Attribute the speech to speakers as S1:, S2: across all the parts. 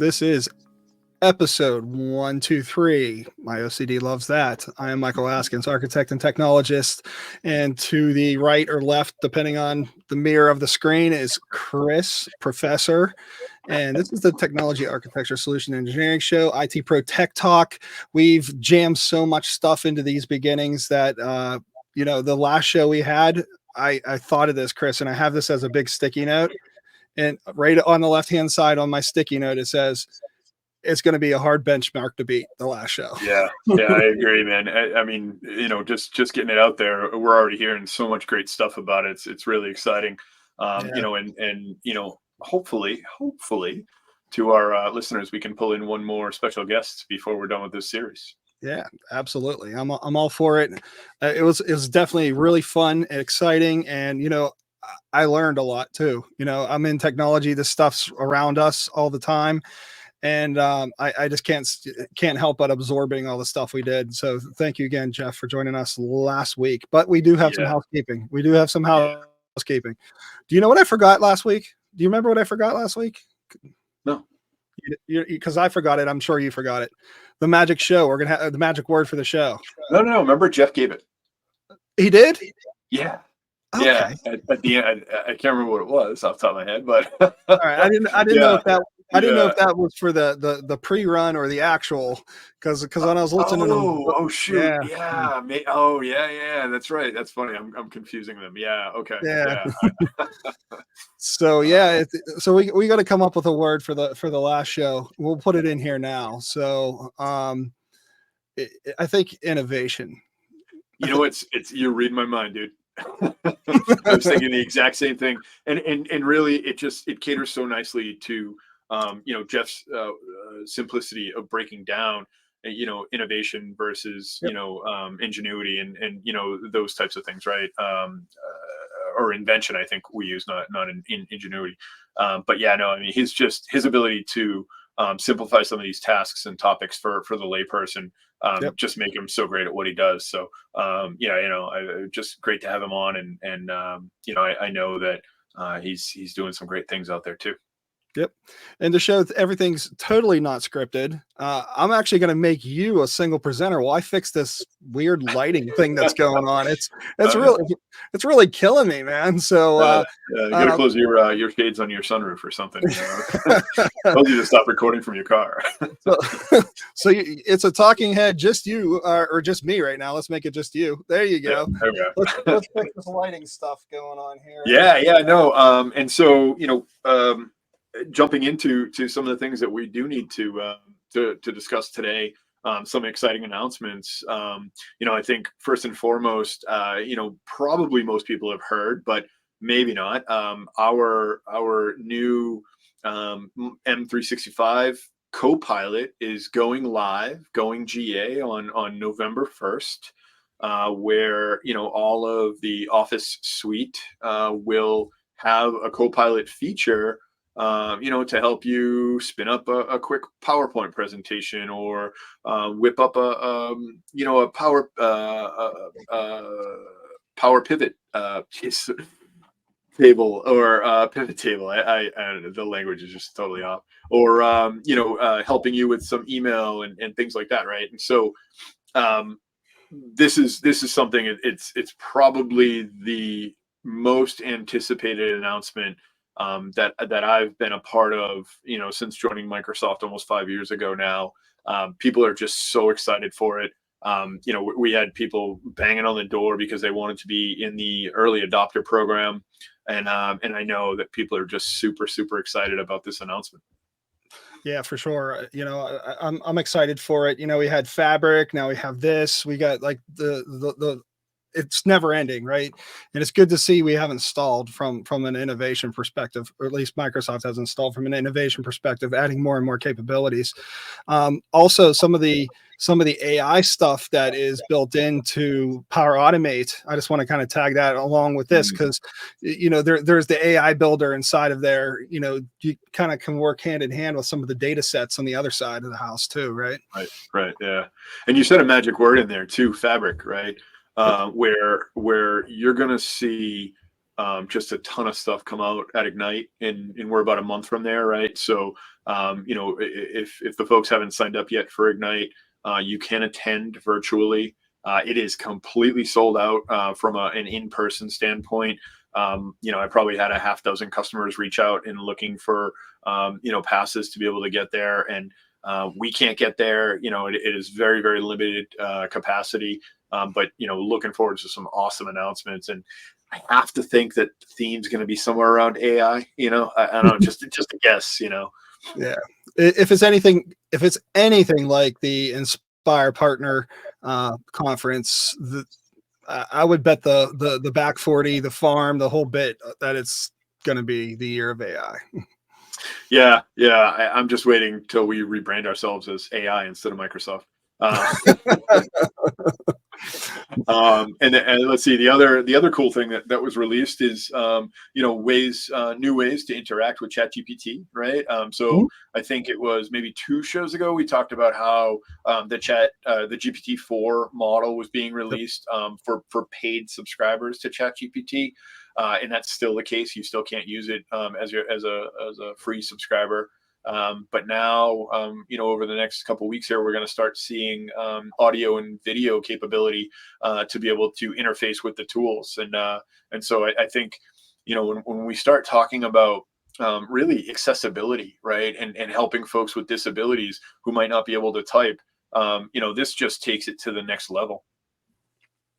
S1: This is episode 123. My OCD loves that. I am Michael Askins, architect and technologist. And to the right or left, depending on the mirror of the screen, is Chris, professor. And this is the Technology Architecture Solution Engineering Show, IT Pro Tech Talk. We've jammed so much stuff into these beginnings that, the last show we had, I thought of this, Chris, and I have this as a big sticky note. And right on the left-hand side on my sticky note, it says, it's going to be a hard benchmark to beat the last show.
S2: Yeah, I agree, man. I mean, just getting it out there, we're already hearing so much great stuff about it. It's really exciting. And hopefully to our listeners, we can pull in one more special guest before we're done with this series.
S1: Yeah, absolutely. I'm all for it. It was definitely really fun and exciting. And, I learned a lot too. I'm in technology. This stuff's around us all the time. And I just can't help but absorbing all the stuff we did. So thank you again, Jeff, for joining us last week. But we do have some housekeeping. Housekeeping. Do you know what I forgot last week? Do you remember what I forgot last week?
S2: No.
S1: Because I forgot it. I'm sure you forgot it. The magic show. We're going to have the magic word for the show.
S2: No. Remember, Jeff gave it.
S1: He did?
S2: Yeah.
S1: Okay.
S2: Yeah. At the end, I can't remember what it was off the top of my head, but
S1: all right. I didn't know if that. I didn't know if that was for the pre-run or the actual, because when I was listening
S2: to shoot, yeah, that's right. That's funny. I'm confusing them. Yeah, okay.
S1: Yeah. So we got to come up with a word for the last show. We'll put it in here now. So I think innovation.
S2: It's you're reading my mind, dude. I was thinking the exact same thing, and really it caters so nicely to Jeff's simplicity of breaking down innovation versus ingenuity and those types of things, right? Or invention, I think we use, not in ingenuity. But yeah, no, I mean, his ability to simplify some of these tasks and topics for the layperson just make him so great at what he does. So just great to have him on, and I know that he's doing some great things out there too.
S1: Yep. And to show everything's totally not scripted, I'm actually going to make you a single presenter while I fix this weird lighting thing that's going on. It's really killing me, man. So
S2: you got to close your shades on your sunroof or something. Told you to stop recording from your car.
S1: so it's a talking head, just you or just me right now. Let's make it just you. There you go.
S2: Yeah, there we go.
S1: Let's fix this lighting stuff going on here.
S2: Yeah, no. And so jumping into some of the things that we do need to discuss today, some exciting announcements. I think first and foremost, probably most people have heard, but maybe not. Our new M365 Copilot is going GA on November 1st, where all of the Office suite will have a Copilot feature. To help you spin up a quick PowerPoint presentation, or whip up a power pivot table, or pivot table. I the language is just totally off. Or helping you with some email and things like that, right? And so this is something. It's probably the most anticipated announcement that I've been a part of, since joining Microsoft almost 5 years ago now. People are just so excited for it. We had people banging on the door because they wanted to be in the early adopter program, and I know that people are just super, super excited about this announcement.
S1: Yeah, for sure. I'm excited for it. We had Fabric, now we have this. We got like the it's never ending, right? And it's good to see we haven't stalled from an innovation perspective, or at least Microsoft hasn't stalled from an innovation perspective, adding more and more capabilities. Also, some of the AI stuff that is built into Power Automate, I just want to kind of tag that along with this, because there's the AI builder inside of there. You kind of can work hand in hand with some of the data sets on the other side of the house too, right?
S2: Right, yeah. And you said a magic word in there too, Fabric, right? Where you're going to see just a ton of stuff come out at Ignite, and we're about a month from there, right? So, if the folks haven't signed up yet for Ignite, you can attend virtually. It is completely sold out from an in-person standpoint. I probably had a half dozen customers reach out and looking for passes to be able to get there, and we can't get there. It is very, very limited capacity, but looking forward to some awesome announcements. And I have to think that the theme's going to be somewhere around AI. I don't know, just a guess.
S1: Yeah. If it's anything like the Inspire Partner conference, I would bet the back 40, the farm, the whole bit, that it's going to be the year of AI.
S2: Yeah. I'm just waiting till we rebrand ourselves as AI instead of Microsoft. And let's see, the other cool thing that was released is new ways to interact with ChatGPT, right? So I think it was maybe 2 shows ago we talked about how the GPT-4 model was being released for paid subscribers to ChatGPT, and that's still the case. You still can't use it as a free subscriber. But now, over the next couple of weeks here, we're going to start seeing audio and video capability to be able to interface with the tools. And so I think, when we start talking about really accessibility, right, and helping folks with disabilities who might not be able to type, this just takes it to the next level.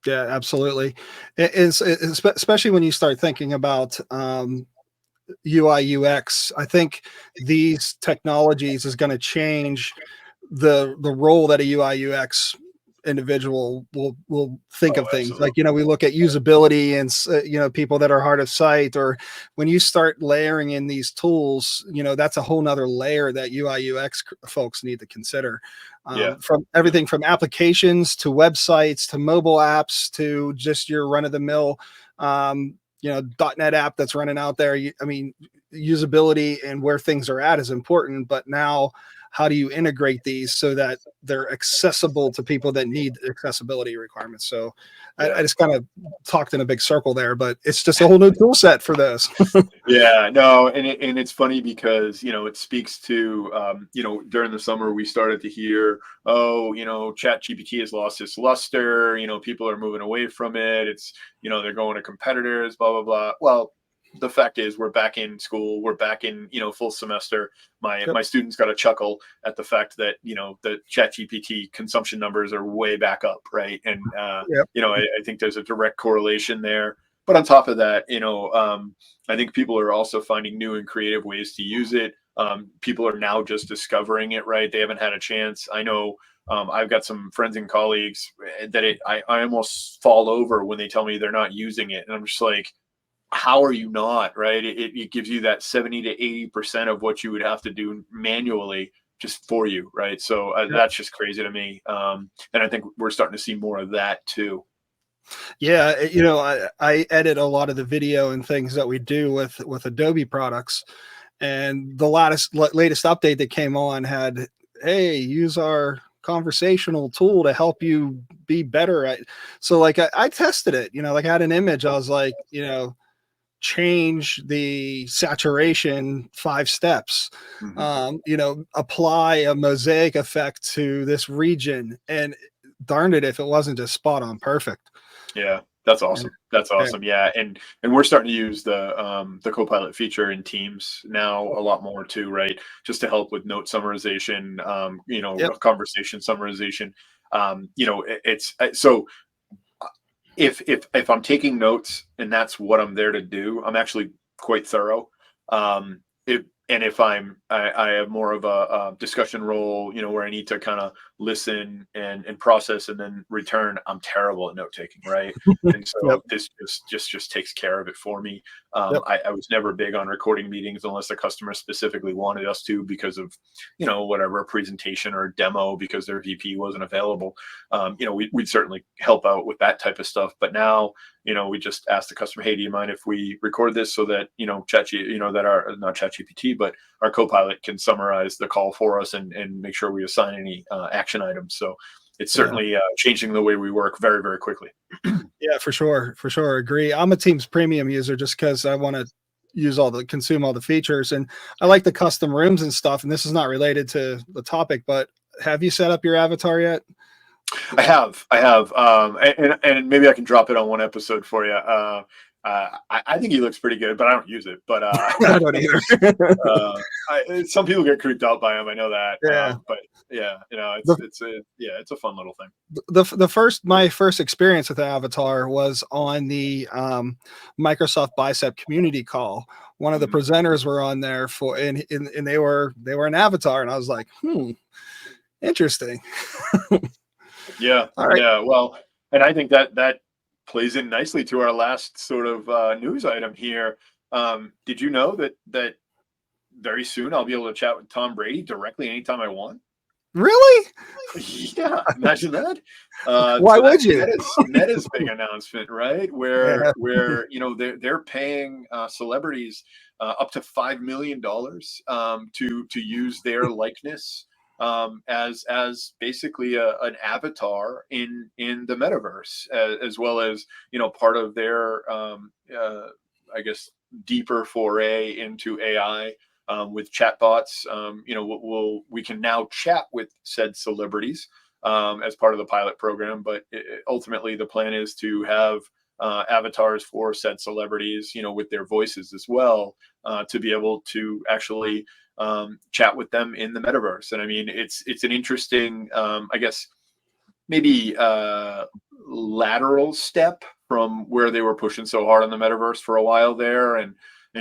S1: Yeah, absolutely. It's especially when you start thinking about UI UX. I think these technologies is going to change the role that a UI UX individual will think of things.
S2: Absolutely.
S1: Like, we look at usability and people that are hard of sight, or when you start layering in these tools, that's a whole nother layer that UI UX folks need to consider.
S2: Yeah.
S1: From everything from applications to websites to mobile apps to just your run-of-the-mill .NET app that's running out there. Usability and where things are at is important, but now how do you integrate these so that they're accessible to people that need accessibility requirements? So I just kind of talked in a big circle there, but it's just a whole new tool set for this.
S2: Yeah, no, and it's funny because it speaks to during the summer we started to hear, Chat GPT has lost its luster, people are moving away from it, it's they're going to competitors, blah blah blah. Well, the fact is we're back in school, we're back in full semester. My students got a chuckle at the fact that the Chat GPT consumption numbers are way back up, right? And I think there's a direct correlation there. But on top of that, I think people are also finding new and creative ways to use it. People are now just discovering it, right? They haven't had a chance. I know I've got some friends and colleagues that I almost fall over when they tell me they're not using it. And I'm just like, how are you not, right? It gives you that 70 to 80% of what you would have to do manually just for you, right? So that's just crazy to me. And I think we're starting to see more of that too.
S1: Yeah, I edit a lot of the video and things that we do with Adobe products, and the latest update that came on had, hey, use our conversational tool to help you be better at. So like I tested it, like I had an image, I was like, change the saturation 5 steps, apply a mosaic effect to this region, and darned it if it wasn't just spot on perfect.
S2: Yeah, that's awesome. That's awesome. Yeah, and we're starting to use the Copilot feature in Teams now a lot more too, right? Just to help with note summarization, conversation summarization. It's so if I'm taking notes and that's what I'm there to do, I'm actually quite thorough. If I have more of a discussion role, where I need to kind of listen and process and then return, I'm terrible at note taking, right? And so this just takes care of it for me. I was never big on recording meetings unless the customer specifically wanted us to because of, whatever, a presentation or a demo because their VP wasn't available. We'd certainly help out with that type of stuff. But now, we just ask the customer, hey, do you mind if we record this so that, that our, not ChatGPT, but our Copilot can summarize the call for us and make sure we assign any action items. So it's certainly changing the way we work very, very quickly.
S1: Yeah, for sure. Agree. I'm a Teams Premium user just because I want to consume all the features, and I like the custom rooms and stuff. And this is not related to the topic, but have you set up your avatar yet?
S2: I have, and maybe I can drop it on one episode for you. I think he looks pretty good, but I don't use it. But
S1: I don't either.
S2: Some people get creeped out by him. I know that.
S1: Yeah.
S2: But yeah, it's a fun little thing.
S1: My first experience with the avatar was on the Microsoft Bicep community call. One of the presenters were on there and they were an avatar, and I was like, interesting.
S2: Yeah.
S1: All right.
S2: Yeah. Well, and I think that plays in nicely to our last sort of news item here. Did you know that very soon I'll be able to chat with Tom Brady directly anytime I want?
S1: Really?
S2: Yeah, imagine that.
S1: Why would you?
S2: Meta's big announcement, right? Where they're paying celebrities up to $5 million to use their likeness as basically an avatar in the metaverse, as well as part of their I guess deeper foray into AI. With chatbots, we can now chat with said celebrities as part of the pilot program. But ultimately, the plan is to have avatars for said celebrities, with their voices as well, to be able to actually chat with them in the metaverse. And I mean, it's an interesting, I guess, maybe lateral step from where they were pushing so hard on the metaverse for a while there, and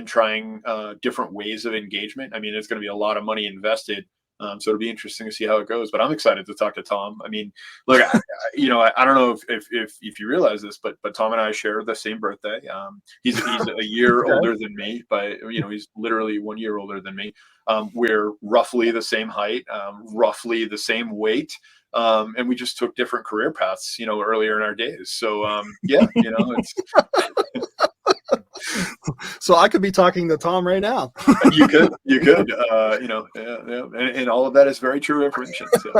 S2: trying different ways of engagement. I mean, there's going to be a lot of money invested, so it'll be interesting to see how it goes. But I'm excited to talk to Tom. I mean, look, I don't know if you realize this, but Tom and I share the same birthday. He's a year older than me, but he's literally 1 year older than me. We're roughly the same height, roughly the same weight. And we just took different career paths, earlier in our days. So, it's.
S1: So I could be talking to Tom right now.
S2: You could, and all of that is very true information. So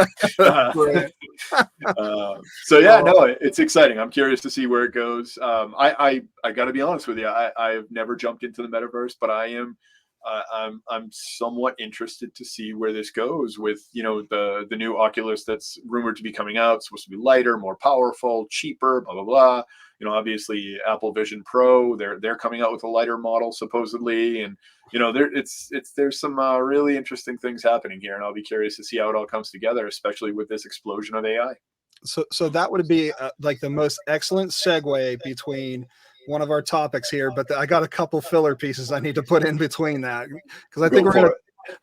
S2: it's exciting. I'm curious to see where it goes. I got to be honest with you. I've never jumped into the metaverse, but I'm somewhat interested to see where this goes with the new Oculus that's rumored to be coming out. It's supposed to be lighter, more powerful, cheaper, blah blah blah. Obviously Apple Vision Pro, they're coming out with a lighter model supposedly, and there's some really interesting things happening here, and I'll be curious to see how it all comes together, especially with this explosion of AI.
S1: So that would be like the most excellent segue between one of our topics here, but I got a couple filler pieces I need to put in between that, because I think we're going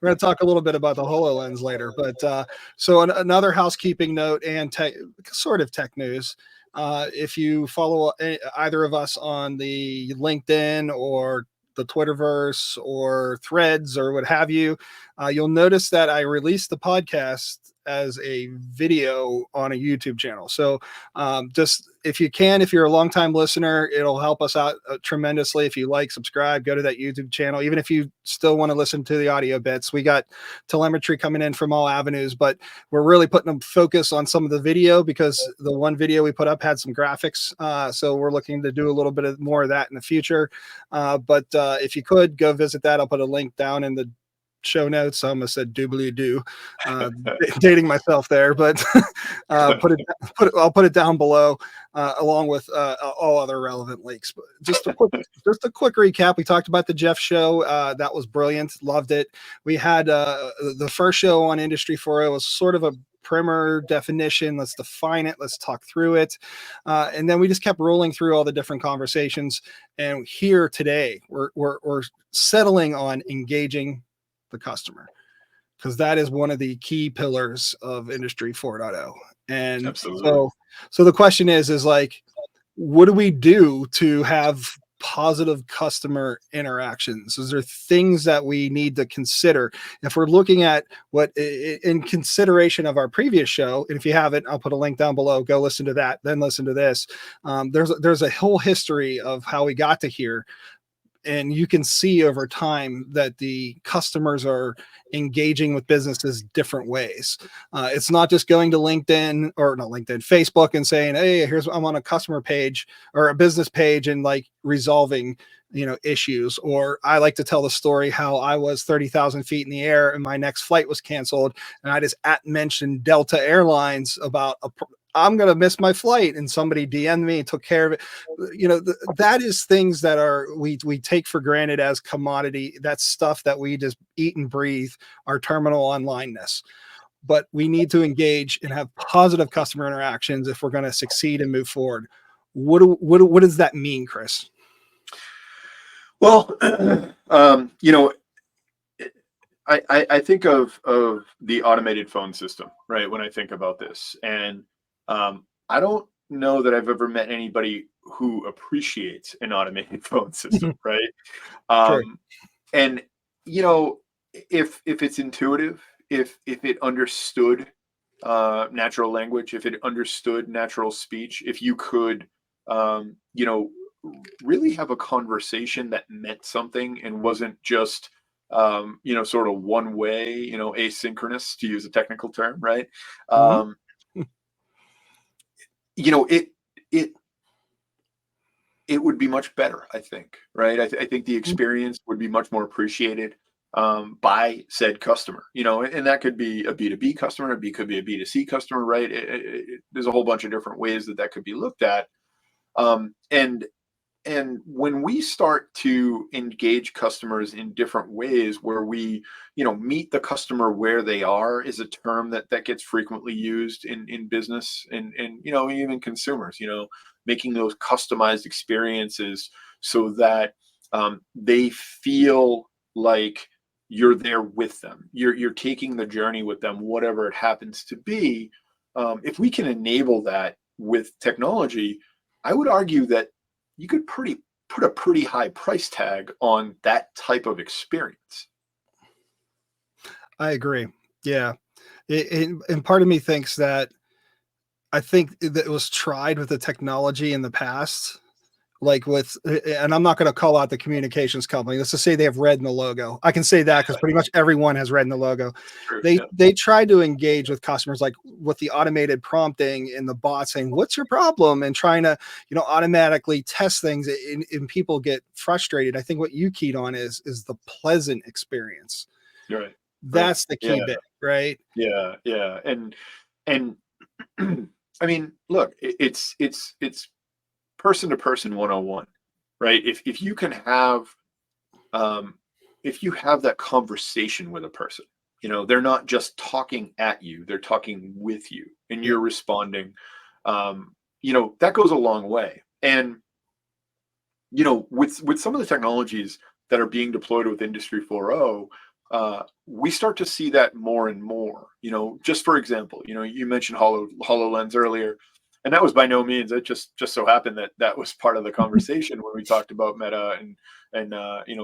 S1: to talk a little bit about the HoloLens later. But so another housekeeping note and sort of tech news. If you follow either of us on the LinkedIn or the Twitterverse or Threads or what have you, you'll notice that I released the podcast as a video on a YouTube channel. So just if you're a longtime listener, it'll help us out tremendously. If you subscribe, go to that YouTube channel. Even if you still want to listen to the audio bits, we got telemetry coming in from all avenues, but we're really putting a focus on some of the video because the one video we put up had some graphics. So we're looking to do a little bit more of that in the future. But if you could go visit that, I'll put a link down in the show notes. I almost said doobly-doo, dating myself there, but I'll put it down below along with all other relevant links. But just a quick recap. We talked about the Jeff show. That was brilliant. Loved it. We had the first show on Industry 4.0 was sort of a primer definition. Let's define it. Let's talk through it. And then we just kept rolling through all the different conversations. And here today, we're settling on engaging the customer, because that is one of the key pillars of Industry 4.0. And
S2: absolutely.
S1: So the question is like, what do we do to have positive customer interactions? Is there things that we need to consider if we're looking at what, in consideration of our previous show? And if you haven't, I'll put a link down below. Go listen to that, then listen to this. There's a whole history of how we got to here. And you can see over time that the customers are engaging with businesses different ways. It's not just going to LinkedIn, or not LinkedIn, Facebook, and saying, "Hey, I'm on a customer page or a business page," and like resolving, issues. Or I like to tell the story how I was 30,000 feet in the air and my next flight was canceled, and I just mentioned Delta Airlines about I'm going to miss my flight, and somebody DM'd me and took care of it. That is things that we take for granted as commodity. That's stuff that we just eat and breathe, our terminal onlineness. But we need to engage and have positive customer interactions if we're going to succeed and move forward. What does that mean, Chris?
S2: Well, I think of the automated phone system, right? When I think about this, and I don't know that I've ever met anybody who appreciates an automated phone system, right?
S1: Sure.
S2: And if it's intuitive, if it understood natural language, if it understood natural speech, if you could, really have a conversation that meant something and wasn't just sort of one way, asynchronous, to use a technical term, right?
S1: Mhm.
S2: um it it it would be much better, I think, right? I think the experience would be much more appreciated by said customer, and that could be a B2B customer, could be a B2C customer, right? There's a whole bunch of different ways that could be looked at. Um, and And when we start to engage customers in different ways, where we, meet the customer where they are, is a term that gets frequently used in business, and even consumers, making those customized experiences so that they feel like you're there with them. You're taking the journey with them, whatever it happens to be. If we can enable that with technology, I would argue that you could put a pretty high price tag on that type of experience.
S1: I agree. Yeah. And part of me thinks that I think that it was tried with the technology in the past, like with, and I'm not going to call out the communications company. Let's just say they have red in the logo. I can say that because pretty much everyone has red in the logo.
S2: True.
S1: They
S2: Yeah.
S1: they tried to engage with customers like with the automated prompting and the bot saying, "What's your problem?" and trying to automatically test things, and people get frustrated. I think what you keyed on is the pleasant experience.
S2: You're right. Right.
S1: That's the
S2: Yeah.
S1: key bit, right?
S2: Yeah. Yeah. And I mean, look, it's person to person 101, right? If you can have um if you have that conversation with a person, they're not just talking at you, they're talking with you, and
S1: Yep.
S2: you're responding. That goes a long way. And with some of the technologies that are being deployed with Industry 4.0, we start to see that more and more. Just for example, you mentioned Hololens earlier, and that was by no means. It just so happened that was part of the conversation when we talked about Meta and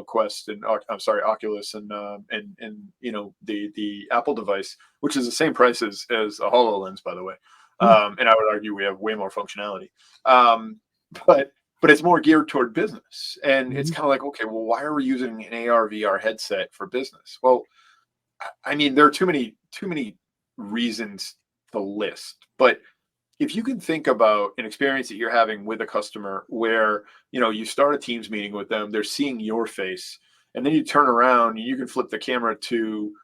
S2: Quest, and I'm sorry, Oculus, and the Apple device, which is the same price as a Hololens, by the way.
S1: Hmm.
S2: And I would argue we have way more functionality. Um, but it's more geared toward business. And it's
S1: Mhm.
S2: kind of like, okay, well, why are we using an AR VR headset for business? Well, I mean, there are too many reasons to list. But if you can think about an experience that you're having with a customer where, you start a Teams meeting with them, they're seeing your face, and then you turn around and you can flip the camera to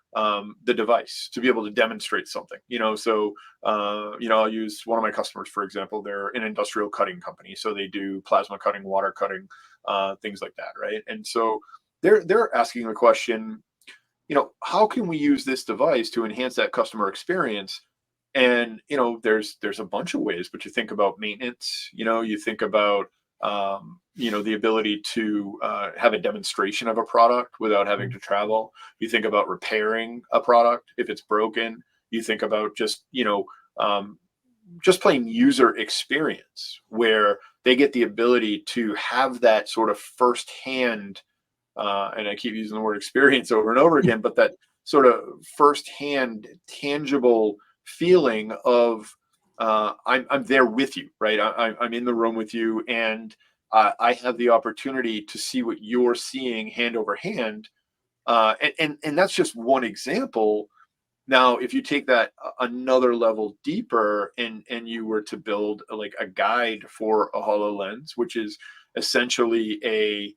S2: the device to be able to demonstrate something. So I'll use one of my customers, for example. They're an industrial cutting company, so they do plasma cutting, water cutting, things like that, right? And so they're asking the question, how can we use this device to enhance that customer experience? And there's a bunch of ways, but you think about maintenance, you think about the ability to have a demonstration of a product without having to travel. You think about repairing a product if it's broken. You think about just plain user experience, where they get the ability to have that sort of firsthand, and I keep using the word experience over and over again, but that sort of firsthand, tangible feeling of I'm there with you, right? I'm in the room with you, and I have the opportunity to see what you're seeing hand over hand. And that's just one example. Now, if you take that another level deeper, and you were to build like a guide for a HoloLens, which is essentially a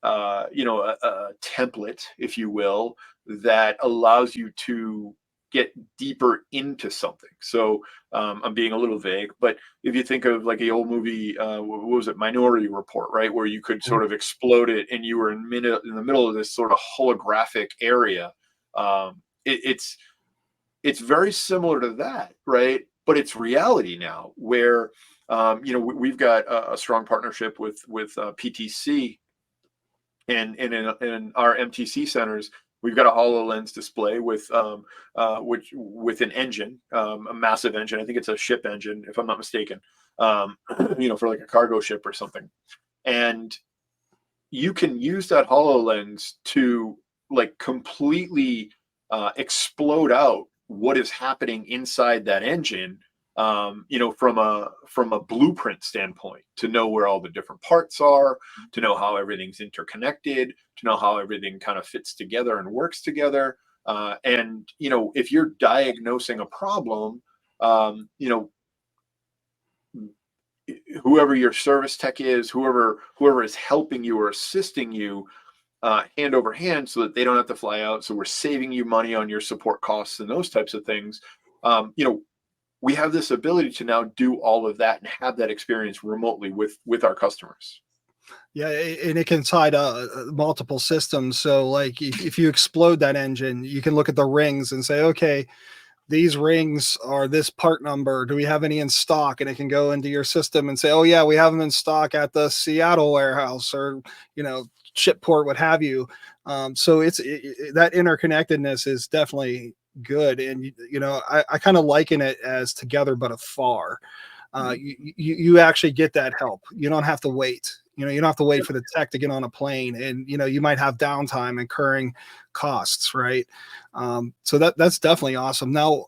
S2: template, if you will, that allows you to get deeper into something. So I'm being a little vague, but if you think of like the old movie, what was it, Minority Report, right, where you could sort of explode it, and you were in the middle of this sort of holographic area. It's very similar to that, right? But it's reality now, where we've got a strong partnership with PTC, and in our MTC centers, we've got a HoloLens display with an engine, a massive engine. I think it's a ship engine, if I'm not mistaken. For like a cargo ship or something. And you can use that HoloLens to like completely explode out what is happening inside that engine, from a blueprint standpoint, to know where all the different parts are, to know how everything's interconnected, to know how everything kind of fits together and works together. And if you're diagnosing a problem, you know, whoever your service tech is, whoever is helping you or assisting you, hand over hand, so that they don't have to fly out. So we're saving you money on your support costs and those types of things. We have this ability to now do all of that and have that experience remotely with our customers.
S1: Yeah, and it can tie to multiple systems. So, like, if you explode that engine, you can look at the rings and say, okay, these rings are this part number. Do we have any in stock? And it can go into your system and say, oh yeah, we have them in stock at the Seattle warehouse, or Shipport, what have you. So that interconnectedness is definitely good. And I kind of liken it as together but afar. You actually get that help. You don't have to wait. You don't have to wait for the tech to get on a plane, and you might have downtime incurring costs, right? So that's definitely awesome. Now,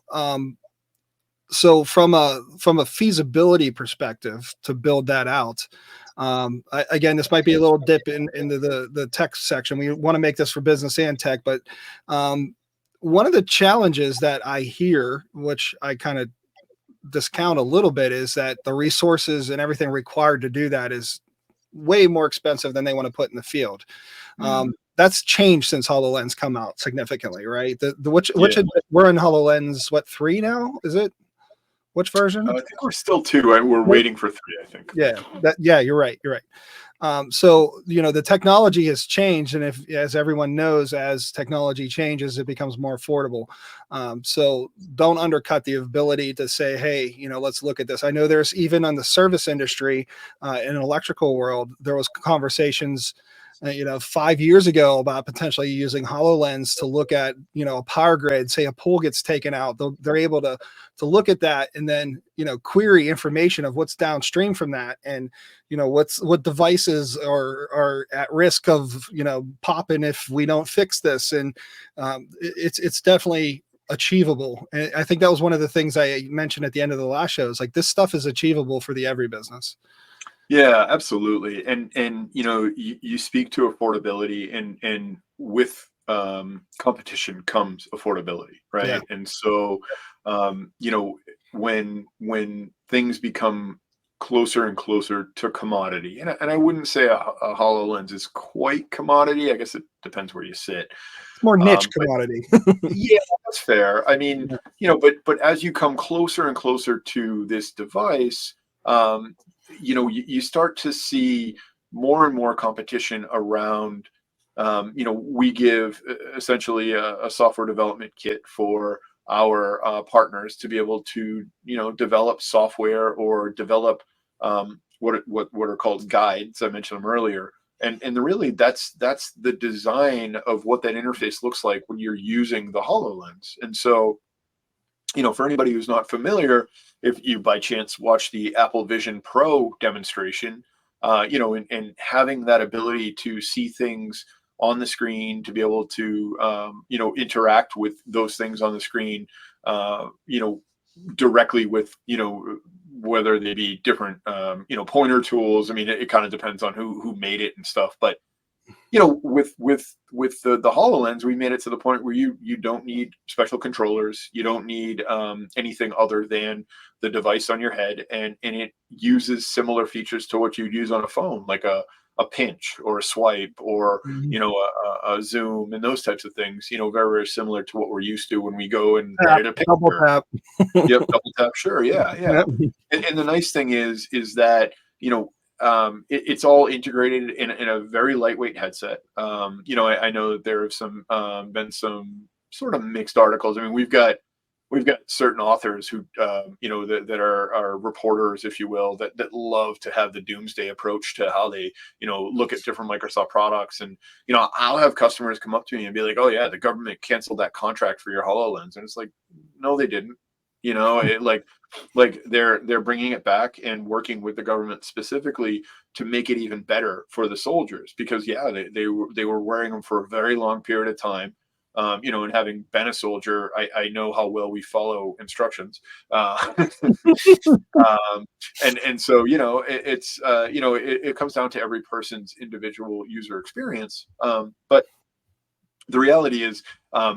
S1: so from a feasibility perspective to build that out, again, this might be a little dip into the tech section. We want to make this for business and tech, but one of the challenges that I hear, which I kind of discount a little bit, is that the resources and everything required to do that is way more expensive than they want to put in the field. That's changed since HoloLens come out significantly, right? Which we're in HoloLens, what, 3 now? Is it? Which version?
S2: I think we're still 2. We're waiting for 3, I think.
S1: Yeah, you're right. So the technology has changed, and as everyone knows, as technology changes, it becomes more affordable. So don't undercut the ability to say, hey, let's look at this. I know there's, even on the service industry, in an electrical world, there was conversations 5 years ago about potentially using HoloLens to look at, a power grid. Say a pole gets taken out, they're able to look at that and then, query information of what's downstream from that, and what devices are at risk of popping if we don't fix this. And it's definitely achievable. And I think that was one of the things I mentioned at the end of the last show, is like, this stuff is achievable for the every business.
S2: Yeah, absolutely. And you speak to affordability, and with competition comes affordability, right?
S1: Yeah.
S2: And so when things become closer and closer to commodity, and I wouldn't say a HoloLens is quite commodity. I guess it depends where you sit.
S1: It's more niche
S2: But
S1: commodity.
S2: yeah, that's fair. I mean, but as you come closer and closer to this device, you start to see more and more competition around. We give essentially a software development kit for our partners to be able to develop software, or develop what are called guides. I mentioned them earlier. And really, that's the design of what that interface looks like when you're using the HoloLens. And so, for anybody who's not familiar, if you by chance watch the Apple Vision Pro demonstration, and having that ability to see things on the screen, to be able to, interact with those things on the screen, directly with, whether they be different, pointer tools. I mean, it kind of depends on who made it and stuff. But with the HoloLens, we made it to the point where you don't need special controllers. You don't need anything other than the device on your head, and it uses similar features to what you'd use on a phone, like a pinch or a swipe or
S1: Mhm.
S2: a zoom and those types of things. Very, very similar to what we're used to when we go and
S1: Tap,
S2: edit a
S1: double
S2: picture.
S1: tap.
S2: Yep, double tap. Sure, yeah, yeah.
S1: Yep.
S2: And the nice thing is that it's all integrated in a very lightweight headset. I know that there have been some sort of mixed articles. I mean, we've got certain authors who that are reporters, if you will, that love to have the doomsday approach to how they look at different Microsoft products. And I'll have customers come up to me and be like, "Oh yeah, the government canceled that contract for your HoloLens," and it's like, no, they didn't. It like they're bringing it back and working with the government specifically to make it even better for the soldiers, because yeah, they were wearing them for a very long period of time. And having been a soldier, I know how well we follow instructions. um, and so it comes down to every person's individual user experience. But the reality is,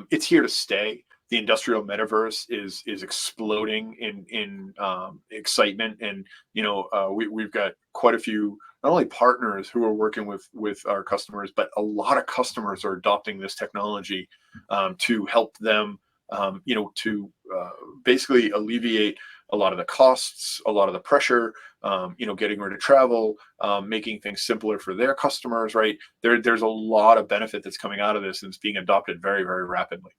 S2: it's here to stay. The industrial metaverse is exploding in excitement, and we've got quite a few, not only partners who are working with our customers, but a lot of customers are adopting this technology to help them, to basically alleviate a lot of the costs, a lot of the pressure, getting rid of travel, making things simpler for their customers, right? There's a lot of benefit that's coming out of this, and it's being adopted very, very rapidly.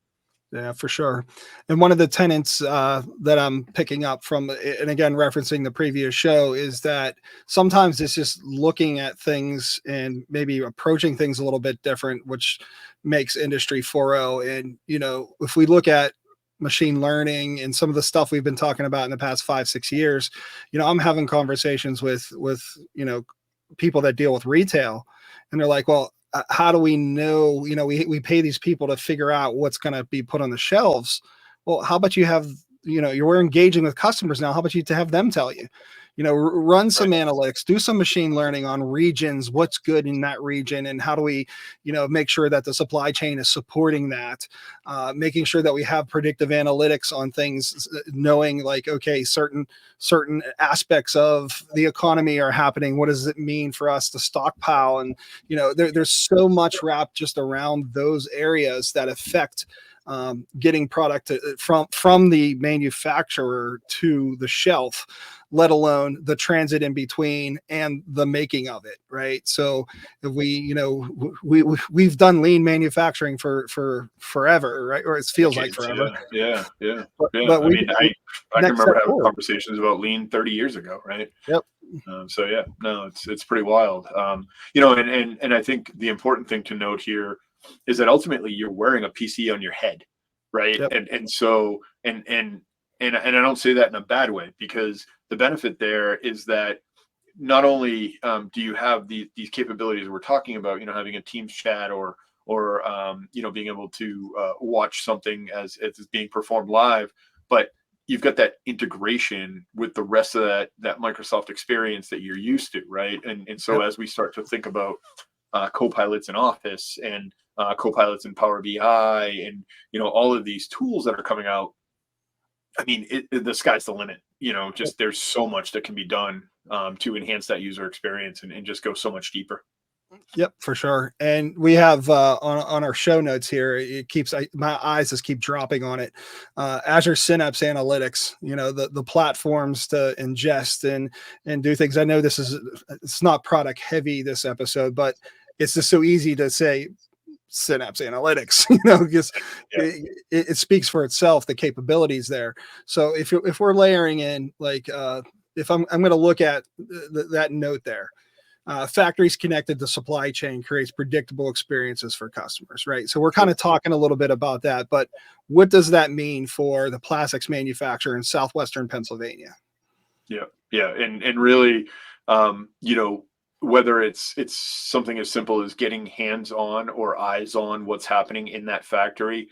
S1: Yeah, for sure. And one of the tenets that I'm picking up from, and again, referencing the previous show, is that sometimes it's just looking at things and maybe approaching things a little bit different, which makes Industry 4.0. And, if we look at machine learning and some of the stuff we've been talking about in the past 5, 6 years, I'm having conversations with, people that deal with retail, and they're like, well, how do we know? We pay these people to figure out what's going to be put on the shelves. Well, how about you have, you're engaging with customers now. How about you to have them tell you, run some
S2: Right.
S1: analytics, do some machine learning on regions, what's good in that region, and how do we, make sure that the supply chain is supporting that, making sure that we have predictive analytics on things, knowing like, okay, certain aspects of the economy are happening. What does it mean for us to stockpile? And there's so much wrapped just around those areas that affect getting product from the manufacturer to the shelf, let alone the transit in between and the making of it. Right. So if we've done lean manufacturing for forever, right? Or it feels like
S2: Decades,
S1: forever.
S2: yeah, yeah, yeah,
S1: But,
S2: yeah.
S1: but
S2: I
S1: we
S2: mean, I can
S1: next step
S2: remember having
S1: forward.
S2: conversations about lean 30 years ago, right?
S1: Yep.
S2: So yeah, no, it's pretty wild. And I think the important thing to note here is that ultimately you're wearing a PC on your head, right?
S1: Yep.
S2: And so and I don't say that in a bad way, because the benefit there is that not only do you have these capabilities we're talking about, having a Teams chat, or being able to watch something as it's being performed live, but you've got that integration with the rest of that Microsoft experience that you're used to, right? And so
S1: Yep.
S2: as we start to think about co-pilots in Office, and co-pilots in Power BI, and all of these tools that are coming out, I mean, the sky's the limit. Just there's so much that can be done to enhance that user experience, and just go so much deeper.
S1: Yep, for sure. And we have on our show notes here, it keeps my eyes just keep dropping on it. Azure Synapse Analytics, the platforms to ingest and do things. I know it's not product heavy this episode, but it's just so easy to say Synapse Analytics, because
S2: Yeah.
S1: it speaks for itself, the capabilities there. So if we're layering in like if I'm going to look at that note there, factories connected to supply chain creates predictable experiences for customers, right? So we're kind of talking a little bit about that, but what does that mean for the plastics manufacturer in southwestern Pennsylvania?
S2: Yeah, yeah, and really, whether it's something as simple as getting hands on or eyes on what's happening in that factory,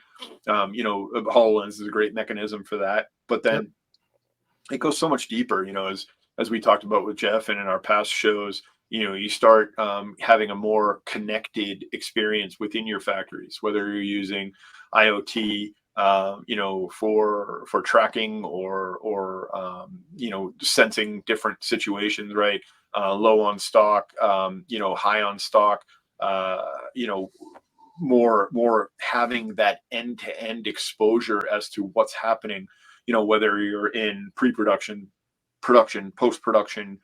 S2: HoloLens is a great mechanism for that. But
S1: Yep.
S2: then it goes so much deeper, as we talked about with Jeff and in our past shows. You start having a more connected experience within your factories, whether you're using IoT, for tracking or sensing different situations, right? Low on stock, high on stock, uh, you know, more having that end to end exposure as to what's happening, whether you're in pre-production, production, post-production,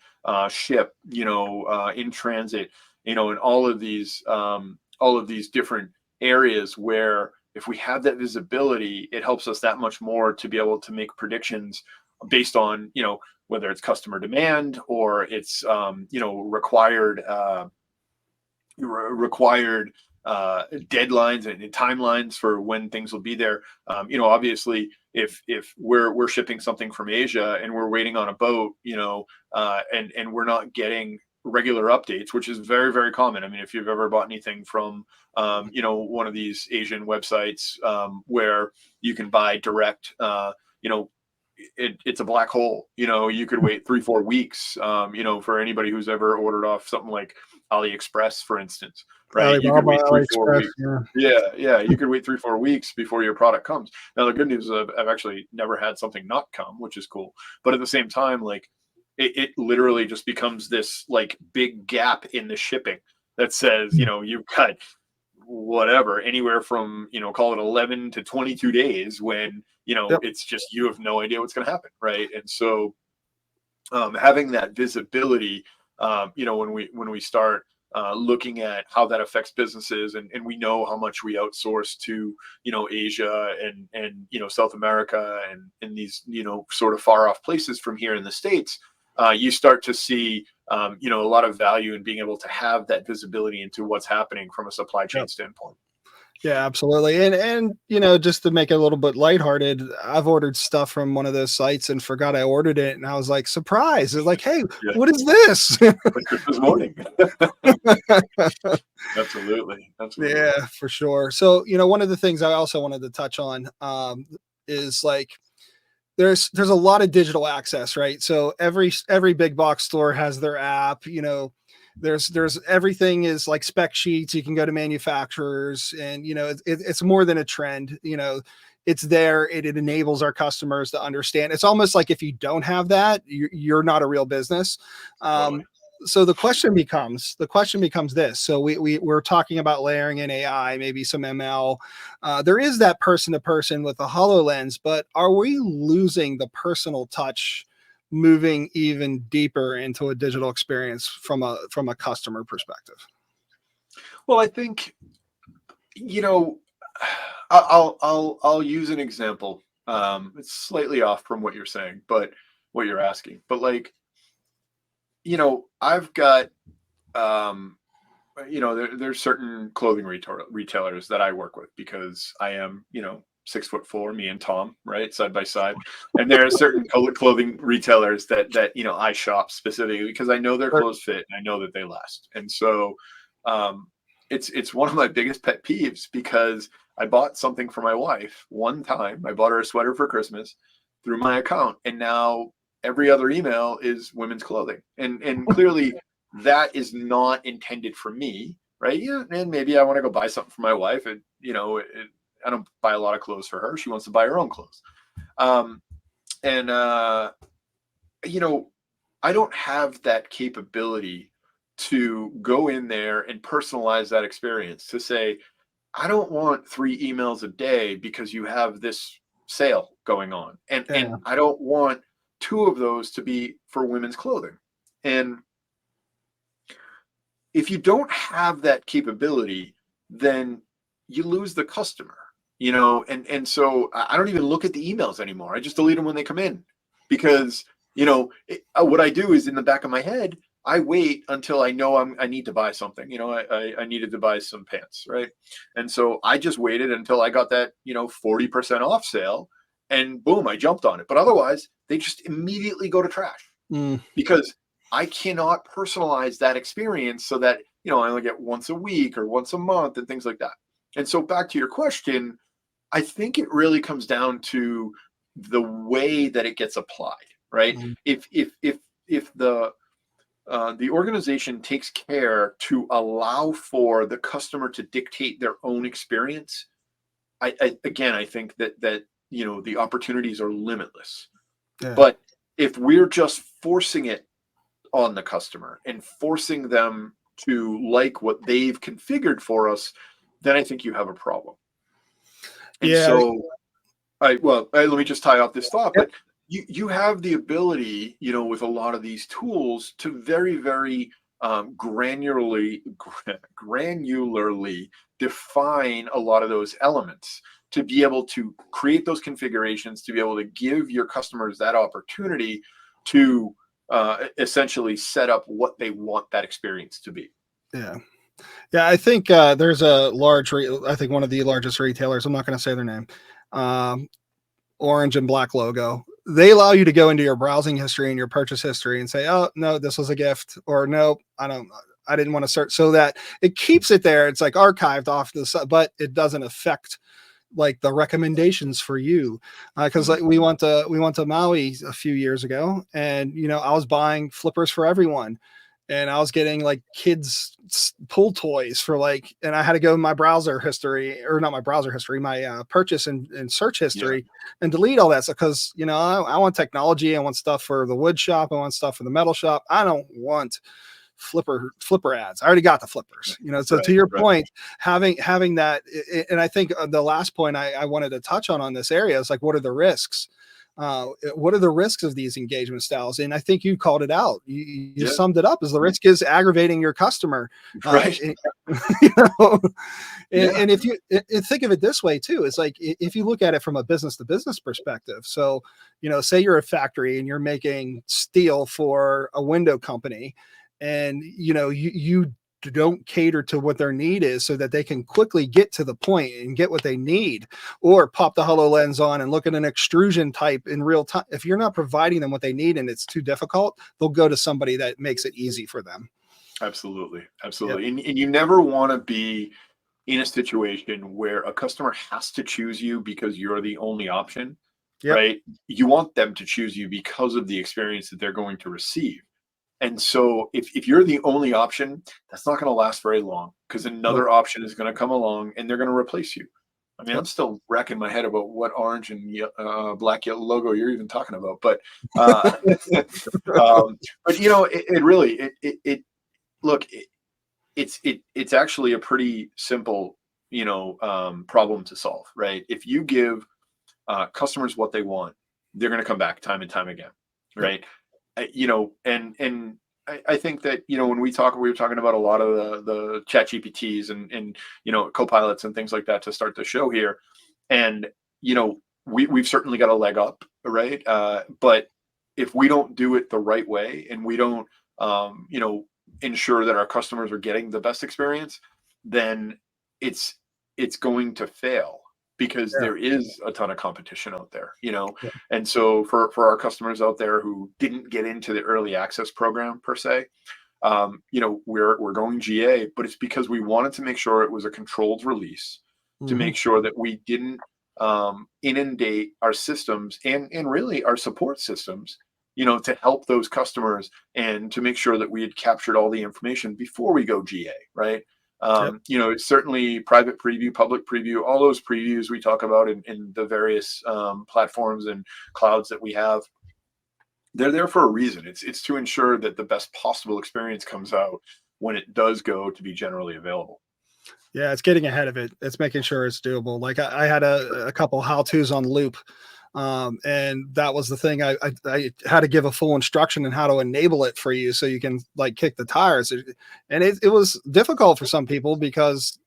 S2: ship, in transit, and all of these different areas where if we have that visibility, it helps us that much more to be able to make predictions based on, whether it's customer demand or it's, required deadlines and timelines for when things will be there. Obviously, if we're shipping something from Asia and we're waiting on a boat, and we're not getting regular updates, which is very, very common. I mean, if you've ever bought anything from one of these Asian websites where you can buy direct, it's a black hole. You could wait 3-4 weeks. For anybody who's ever ordered off something like AliExpress, for instance, right? You could
S1: Alibaba,
S2: wait three, four
S1: AliExpress,
S2: weeks.
S1: yeah.
S2: Yeah. You could wait 3-4 weeks before your product comes. Now, the good news is I've actually never had something not come, which is cool. But at the same time, like it literally just becomes this like big gap in the shipping that says, you've got whatever, anywhere from, call it 11 to 22 days when,
S1: Yep.
S2: it's just, you have no idea what's going to happen. Right. And so, having that visibility, when we start looking at how that affects businesses, and we know how much we outsource to, Asia and South America and in these, sort of far off places from here in the States, you start to see, a lot of value in being able to have that visibility into what's happening from a supply chain
S1: Yep.
S2: standpoint.
S1: Yeah, absolutely. And just to make it a little bit lighthearted, I've ordered stuff from one of those sites and forgot I ordered it, and I was like surprised. It's like, hey,
S2: Yeah,
S1: what is this?
S2: like Christmas morning. Absolutely.
S1: Yeah, for sure. So, one of the things I also wanted to touch on is like there's a lot of digital access, right? So every big box store has their app. There's everything is like spec sheets. You can go to manufacturers, and it's more than a trend. It's there. It enables our customers to understand. It's almost like if you don't have that, you're not a real business.
S2: Totally.
S1: So the question becomes this. So we're talking about layering in AI, maybe some ML. There is that person to person with the HoloLens, but are we losing the personal touch, moving even deeper into a digital experience from a customer perspective?
S2: Well, I think, you know, I'll use an example. It's slightly off from what you're saying, but what you're asking. But like, I've got, um, there's certain clothing retailers that I work with because I am, 6'4", me and Tom, right, side by side. And there are certain clothing retailers that I shop specifically because I know their
S1: Sure.
S2: clothes fit and I know that they last. And so, um, it's one of my biggest pet peeves because I bought something for my wife one time. I bought her a sweater for Christmas through my account, and now every other email is women's clothing, and clearly that is not intended for me, right? Yeah, and maybe I want to go buy something for my wife, and I don't buy a lot of clothes for her. She wants to buy her own clothes, um, and you know, I don't have that capability to go in there and personalize that experience to say, I don't want 3 emails a day because you have this sale going on. And
S1: Yeah.
S2: I don't want 2 of those to be for women's clothing. And if you don't have that capability, then you lose the customer, and so I don't even look at the emails anymore. I just delete them when they come in because, what I do is in the back of my head, I wait until I know I need to buy something. I needed to buy some pants, right? And so I just waited until I got that, 40% off sale, and boom, I jumped on it. But otherwise, they just immediately go to trash
S1: Mm.
S2: because I cannot personalize that experience so that, I only get once a week or once a month and things like that. And so back to your question, I think it really comes down to the way that it gets applied. right?
S1: Mhm.
S2: If the organization takes care to allow for the customer to dictate their own experience, I think that the opportunities are limitless.
S1: Yeah.
S2: But if we're just forcing it on the customer and forcing them to like what they've configured for us, then I think you have a problem. And
S1: Yeah.
S2: so let me just tie off this thought,
S1: Yep.
S2: but you have the ability, with a lot of these tools to very, very granularly define a lot of those elements, to be able to create those configurations, to be able to give your customers that opportunity to essentially set up what they want that experience to be.
S1: Yeah. Yeah, I think there's a I think one of the largest retailers. I'm not going to say their name. Um, Orange and black logo. They allow you to go into your browsing history and your purchase history and say, "Oh no, this was a gift," or "No, I don't. I didn't want to search." So that it keeps it there. It's like archived off the side, but it doesn't affect like the recommendations for you, because like we went to Maui a few years ago, and I was buying flippers for everyone, and I was getting like kids pool toys for like, and I had to go in my browser history, or not my browser history, my purchase and search
S2: Yeah,
S1: history, and delete all that stuff, because I want technology, I want stuff for the wood shop, I want stuff for the metal shop. I don't want flipper ads. I already got the flippers, so
S2: right,
S1: to your
S2: right.
S1: point, having that, and I think the last point I wanted to touch on this area is like, what are the risks? What are the risks of these engagement styles? And I think you called it out. You
S2: Yeah,
S1: summed it up as the risk is aggravating your customer.
S2: right.
S1: You know,
S2: Yeah,
S1: and if you think of it this way too, it's like, if you look at it from a business to business perspective. So, say you're a factory and you're making steel for a window company, and you don't cater to what their need is so that they can quickly get to the point and get what they need, or pop the HoloLens on and look at an extrusion type in real time. If you're not providing them what they need and it's too difficult, they'll go to somebody that makes it easy for them.
S2: absolutely,
S1: Yep.
S2: absolutely. And you never want to be in a situation where a customer has to choose you because you're the only option,
S1: Yep.
S2: right? You want them to choose you because of the experience that they're going to receive. And so if you're the only option, that's not going to last very long, because
S1: Nope.
S2: another option is going to come along and they're going to replace you. I mean, I'm
S1: Yep.
S2: still racking my head about what orange and black yellow logo you're even talking about, but uh, but it really look, it's actually a pretty simple problem to solve, right? If you give customers what they want, they're going to come back time and time again,
S1: Yep.
S2: right? And I think that when we were talking about a lot of the chat GPTs and co-pilots and things like that to start the show here, and we've certainly got a leg up, right? But if we don't do it the right way, and we don't ensure that our customers are getting the best experience, then it's it's going to fail, because
S1: Yeah.
S2: there is a ton of competition out there,
S1: Yeah.
S2: and so for our customers out there who didn't get into the early access program per se, we're going GA, but it's because we wanted to make sure it was a controlled release, to
S1: Hmm.
S2: make sure that we didn't inundate our systems and really our support systems, to help those customers, and to make sure that we had captured all the information before we go GA, right?
S1: Yep.
S2: It's certainly private preview, public preview, all those previews we talk about in the various platforms and clouds that we have. They're there for a reason. It's to ensure that the best possible experience comes out when it does go to be generally available.
S1: Yeah, it's getting ahead of it. It's making sure it's doable. Like I had a couple how tos on loop, and that was the thing. I had to give a full instruction on how to enable it for you, so you can like kick the tires. And it was difficult for some people because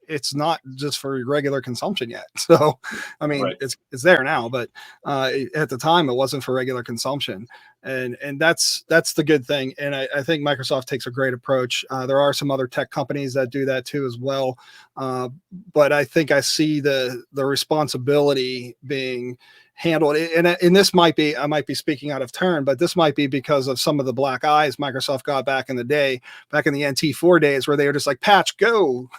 S1: it's not just for regular consumption yet. So, I mean,
S2: Right.
S1: it's there now, but at the time, it wasn't for regular consumption, and that's the good thing. And I think Microsoft takes a great approach. There are some other tech companies that do that too as well, but I think I see the responsibility being handled it. And this might be, I might be speaking out of turn, but this might be because of some of the black eyes Microsoft got back in the day, back in the NT4 days, where they were just like, patch, go,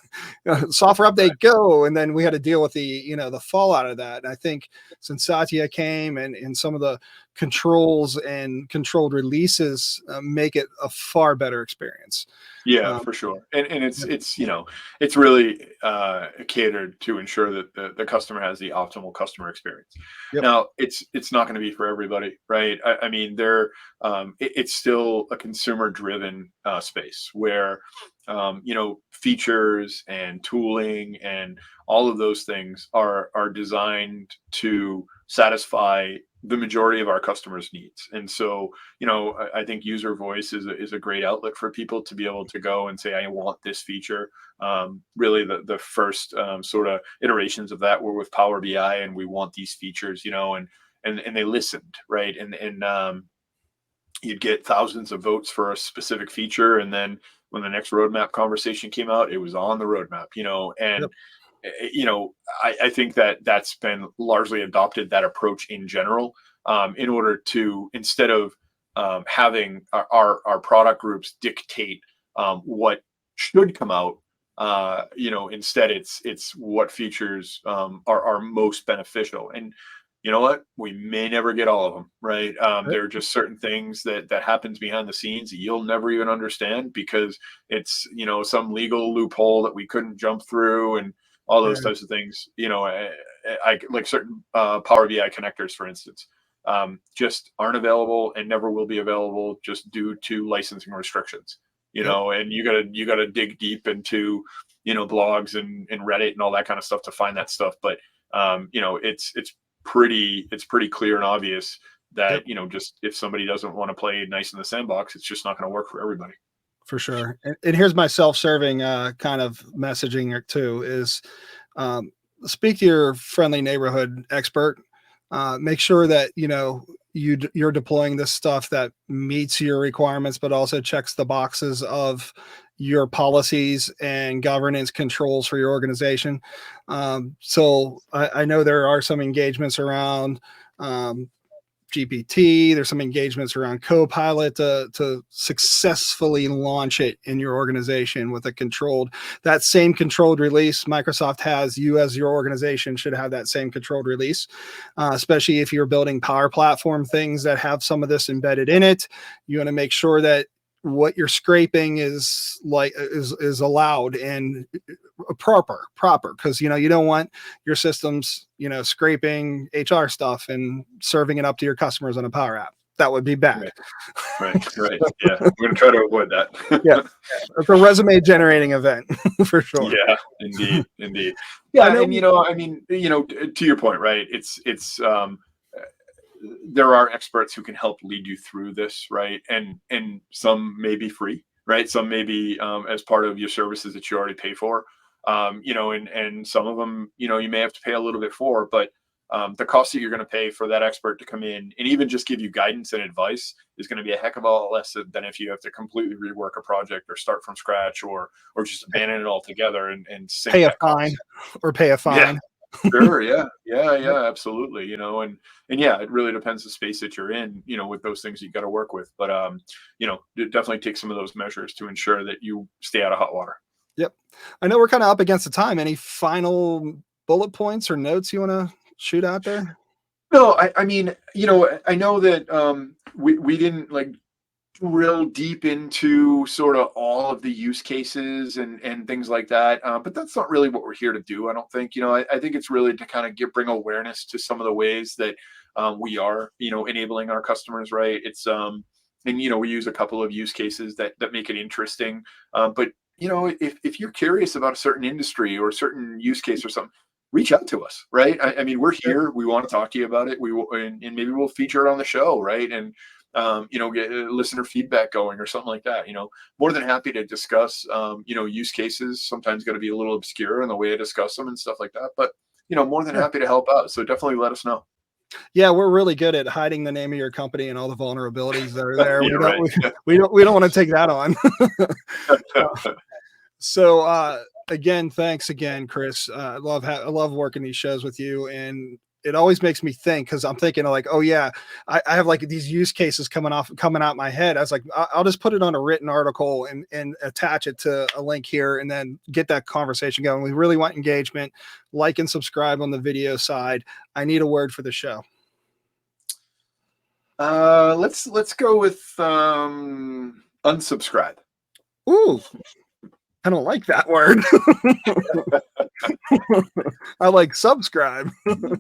S1: software update, go. And then we had to deal with the, the fallout of that. And I think since Satya came and some of the controls and controlled releases make it a far better experience.
S2: Yeah, for sure. And it's it's really catered to ensure that the customer has the optimal customer experience.
S1: Yep.
S2: Now, it's not going to be for everybody, right? I mean, it's still a consumer driven space where features and tooling and all of those things are designed to satisfy the majority of our customers' needs. And so, I think user voice is a great outlet for people to be able to go and say, I want this feature. Really, the first sort of iterations of that were with Power BI, and we want these features, and they listened, right? And you'd get thousands of votes for a specific feature, and then when the next roadmap conversation came out, it was on the roadmap, and
S1: Yep.
S2: I think that's been largely adopted, that approach in general, in order to, instead of having our product groups dictate what should come out, instead it's what features are most beneficial. And you know what? We may never get all of them, right? There are just certain things that happens behind the scenes that you'll never even understand because it's, some legal loophole that we couldn't jump through and all those types of things. I like certain Power BI connectors, for instance, just aren't available and never will be available just due to licensing restrictions. And you gotta dig deep into blogs and Reddit and all that kind of stuff to find that stuff. But it's pretty clear and obvious that just if somebody doesn't want to play nice in the sandbox, it's just not going to work for everybody.
S1: For sure. And here's my self-serving kind of messaging too is speak to your friendly neighborhood expert. Make sure that, you're deploying this stuff that meets your requirements, but also checks the boxes of your policies and governance controls for your organization. So I know there are some engagements around GPT. There's some engagements around Copilot to successfully launch it in your organization with that same controlled release Microsoft has. You as your organization should have that same controlled release, especially if you're building Power Platform things that have some of this embedded in it. You want to make sure that what you're scraping is allowed and proper, because you don't want your systems scraping HR stuff and serving it up to your customers on a Power App. That would be bad.
S2: Right. Yeah, we're going to try to avoid that.
S1: Yeah, it's a resume generating event for sure.
S2: Yeah, indeed.
S1: Yeah,
S2: and to your point, right? It's there are experts who can help lead you through this, right? And some may be free, right? Some may be as part of your services that you already pay for, and some of them, you may have to pay a little bit for, but the cost that you're going to pay for that expert to come in and even just give you guidance and advice is going to be a heck of a lot less than if you have to completely rework a project or start from scratch or just abandon it altogether and
S1: pay a fine or pay a fine.
S2: Yeah. Sure. Yeah. Absolutely. And yeah, it really depends the space that you're in, with those things you got to work with. But, definitely take some of those measures to ensure that you stay out of hot water.
S1: Yep. I know we're kind of up against the time. Any final bullet points or notes you want to shoot out there?
S2: No, I mean, I know that we didn't drill deep into sort of all of the use cases and things like that. But that's not really what we're here to do. I don't think, I think it's really to kind of bring awareness to some of the ways that we are, enabling our customers, right? It's, and, we use a couple of use cases that make it interesting. But, if you're curious about a certain industry or a certain use case or something, reach out to us, right? I mean, we're here. We want to talk to you about it. We will, and maybe we'll feature it on the show, right? And get listener feedback going or something like that. More than happy to discuss, use cases. Sometimes got to be a little obscure in the way I discuss them and stuff like that. But more than happy to help out. So definitely let us know.
S1: Yeah, we're really good at hiding the name of your company and all the vulnerabilities that are there.
S2: Yeah,
S1: we don't want to take that on. So again, thanks again, Chris. I love working these shows with you, and it always makes me think, because I'm thinking of like, oh yeah, I have like these use cases coming out my head. I was like, I'll just put it on a written article and attach it to a link here, and then get that conversation going. We really want engagement. Like and subscribe on the video side. I need a word for the show.
S2: Let's go with unsubscribe.
S1: Ooh, I don't like that word. I like subscribe.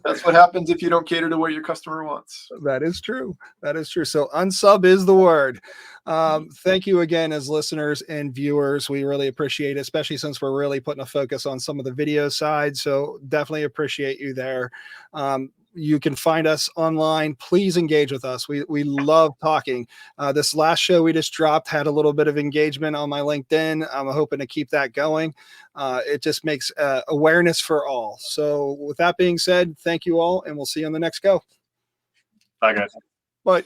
S2: That's what happens if you don't cater to what your customer wants.
S1: That is true. That is true. So unsub is the word. Thank you again as listeners and viewers. We really appreciate it, especially since we're really putting a focus on some of the video side. So definitely appreciate you there. You can find us online. Please engage with us. We love talking. This last show we just dropped had a little bit of engagement on my LinkedIn. I'm hoping to keep that going. It just makes awareness for all. So with that being said, thank you all, and we'll see you on the next go.
S2: Bye, guys.
S1: Bye.